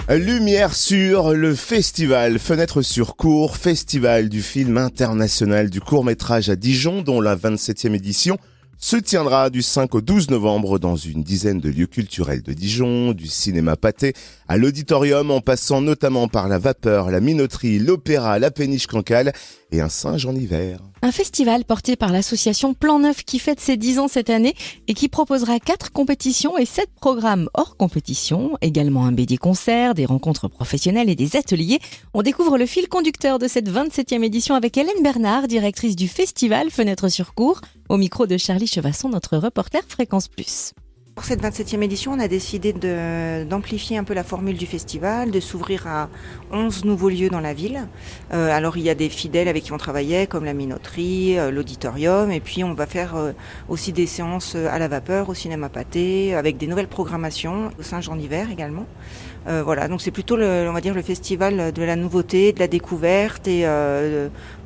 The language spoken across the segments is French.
Lumière sur le festival Fenêtre sur cours, festival du film international du court-métrage à Dijon, dont la 27e édition se tiendra du 5 au 12 novembre dans une dizaine de lieux culturels de Dijon, du cinéma Pathé à l'auditorium, en passant notamment par la Vapeur, la Minoterie, l'Opéra, la Péniche Cancale et un Saint-Jean-Hiver. Un festival porté par l'association Plan Neuf qui fête ses 10 ans cette année et qui proposera 4 compétitions et 7 programmes hors compétition, également un BD-concert, des rencontres professionnelles et des ateliers. On découvre le fil conducteur de cette 27e édition avec Hélène Bernard, directrice du festival Fenêtre sur cours, au micro de Charlie Chevasson, notre reporter Fréquence Plus. Pour cette 27e édition, on a décidé d'amplifier un peu la formule du festival, de s'ouvrir à 11 nouveaux lieux dans la ville. Alors il y a des fidèles avec qui on travaillait, comme la Minoterie, l'auditorium, et puis on va faire aussi des séances à la Vapeur, au cinéma Pathé, avec des nouvelles programmations, au Saint-Jean-d'Hiver également. Voilà, donc c'est plutôt on va dire le festival de la nouveauté, de la découverte, et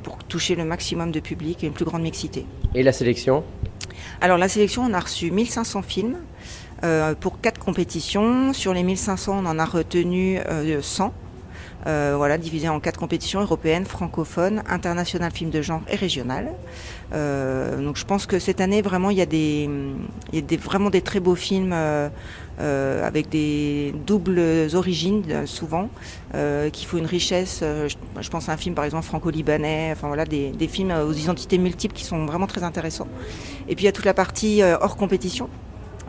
pour toucher le maximum de public et une plus grande mixité. Et la sélection ? Alors la sélection, on a reçu 1500 films pour 4 compétitions. Sur les 1500, on en a retenu 100. Voilà, divisé en 4 compétitions européennes, francophones, internationales, films de genre et régionales. Donc je pense que cette année, vraiment, il y a vraiment des très beaux films avec des doubles origines, souvent, qui font une richesse. Je pense à un film, par exemple, franco-libanais, enfin voilà, des films aux identités multiples qui sont vraiment très intéressants. Et puis il y a toute la partie hors compétition.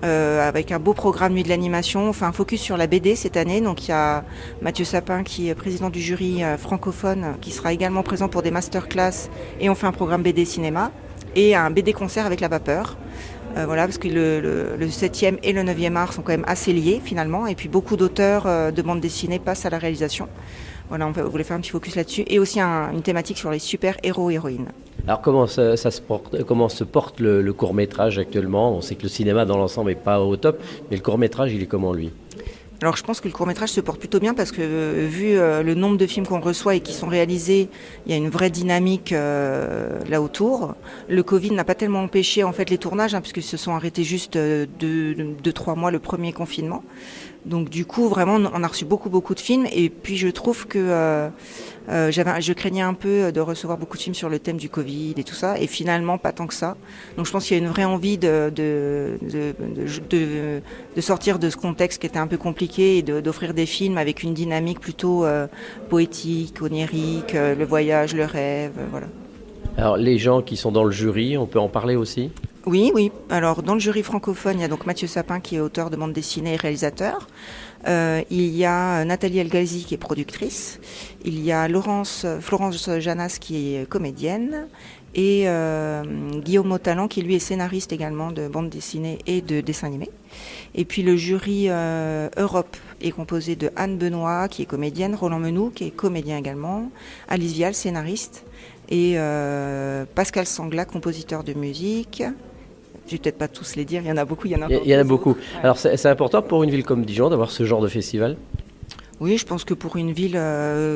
Avec un beau programme Nuit de l'animation. On fait un focus sur la BD cette année. Donc il y a Mathieu Sapin qui est président du jury francophone qui sera également présent pour des masterclass, et on fait un programme BD cinéma et un BD concert avec la Vapeur. Voilà, parce que le 7e et le 9e art sont quand même assez liés finalement, et puis beaucoup d'auteurs de bande dessinée passent à la réalisation. Voilà, on voulait faire un petit focus là-dessus, et aussi une thématique sur les super-héros-héroïnes. Alors comment se porte le court-métrage actuellement ? On sait que le cinéma dans l'ensemble n'est pas au top, mais le court-métrage, il est comment lui ? Alors je pense que le court-métrage se porte plutôt bien, parce que vu le nombre de films qu'on reçoit et qui sont réalisés, il y a une vraie dynamique là autour. Le Covid n'a pas tellement empêché en fait les tournages, puisqu'ils se sont arrêtés juste 2-3 mois le premier confinement. Donc du coup vraiment on a reçu beaucoup de films, et puis je trouve que je craignais un peu de recevoir beaucoup de films sur le thème du Covid et tout ça, et finalement pas tant que ça. Donc je pense qu'il y a une vraie envie de sortir de ce contexte qui était un peu compliqué, et d'offrir des films avec une dynamique plutôt poétique, onirique, le voyage, le rêve, voilà. Alors les gens qui sont dans le jury, on peut en parler aussi ? Oui. Alors dans le jury francophone, il y a donc Mathieu Sapin qui est auteur de bande dessinée et réalisateur. Il y a Nathalie Elgazi qui est productrice. Il y a Florence Janas qui est comédienne. Et Guillaume Motalan qui lui est scénariste également de bande dessinée et de dessin animé. Et puis le jury Europe est composé de Anne Benoît qui est comédienne, Roland Menou qui est comédien également, Alice Vial, scénariste, et Pascal Sangla, compositeur de musique. Je vais peut-être pas tous les dire, il y en a beaucoup. Il y en a beaucoup. Alors c'est important pour une ville comme Dijon d'avoir ce genre de festival ? Oui, je pense que pour une ville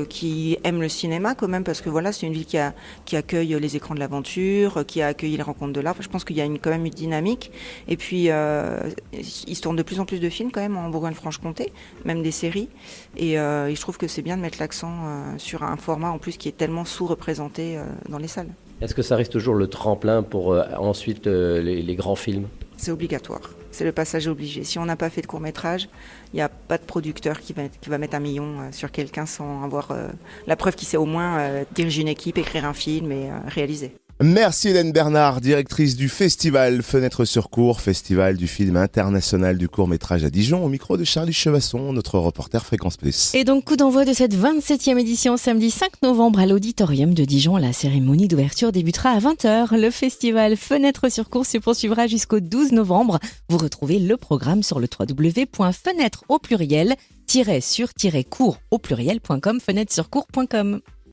qui aime le cinéma quand même, parce que voilà, c'est une ville qui accueille les écrans de l'aventure, qui a accueilli les rencontres de l'art. Je pense qu'il y a quand même une dynamique. Et puis, il se tourne de plus en plus de films quand même en Bourgogne-Franche-Comté, même des séries. Et je trouve que c'est bien de mettre l'accent sur un format en plus qui est tellement sous-représenté dans les salles. Est-ce que ça reste toujours le tremplin pour ensuite les grands films ? C'est obligatoire. C'est le passage obligé. Si on n'a pas fait de court-métrage, il n'y a pas de producteur qui va mettre 1 million sur quelqu'un sans avoir la preuve qu'il sait au moins diriger une équipe, écrire un film et réaliser. Merci Hélène Bernard, directrice du festival Fenêtre sur cours, festival du film international du court-métrage à Dijon, au micro de Charlie Chevasson, notre reporter Fréquence Plus. Et donc coup d'envoi de cette 27e édition samedi 5 novembre à l'auditorium de Dijon. La cérémonie d'ouverture débutera à 20h. Le festival Fenêtre sur cours se poursuivra jusqu'au 12 novembre. Vous retrouvez le programme sur le www.fenêtre au pluriel-sur-cours au pluriel.com, fenêtre-sur-cours.com.